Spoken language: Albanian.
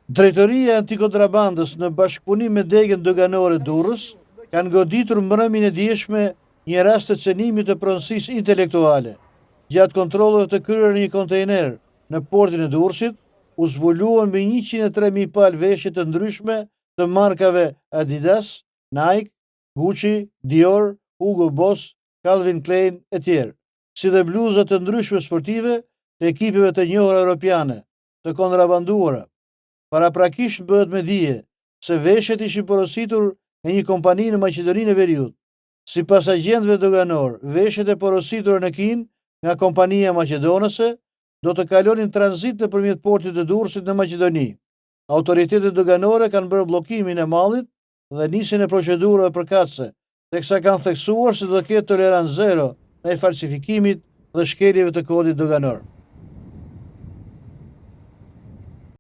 Drejtoria antikontrabandës në bashkëpunim me degën doganore Durrës kanë goditur mbrëmjen e dieshme një rast të cenimit të pronësisë intelektuale. Gjatë kontrolleve të kryer në një kontejner në portin e Durrësit, u zbuluan mbi 103.000 palë veshje të ndryshme të markave Adidas, Nike, Gucci, Dior, Hugo Boss, Calvin Klein e tjerë, si dhe bluza të ndryshme sportive të ekipeve të njohura europiane, të kontrabanduara. Paraprakisht bëhet me dije se veshjet ishin porositur nga një kompani në Maqedoninë e Veriut. Sipas agjentëve doganor, veshjet e porositura në Kinë nga kompania maqedonase do të kalonin tranzit nëpërmjet portit të Durrësit në Maqedoni. Autoritetet doganore kanë bërë bllokimin e mallit dhe nisjen e procedurave përkatëse, teksa kanë theksuar se do të ketë tolerancë zero ndaj falsifikimit dhe shkeljeve të kodit doganor.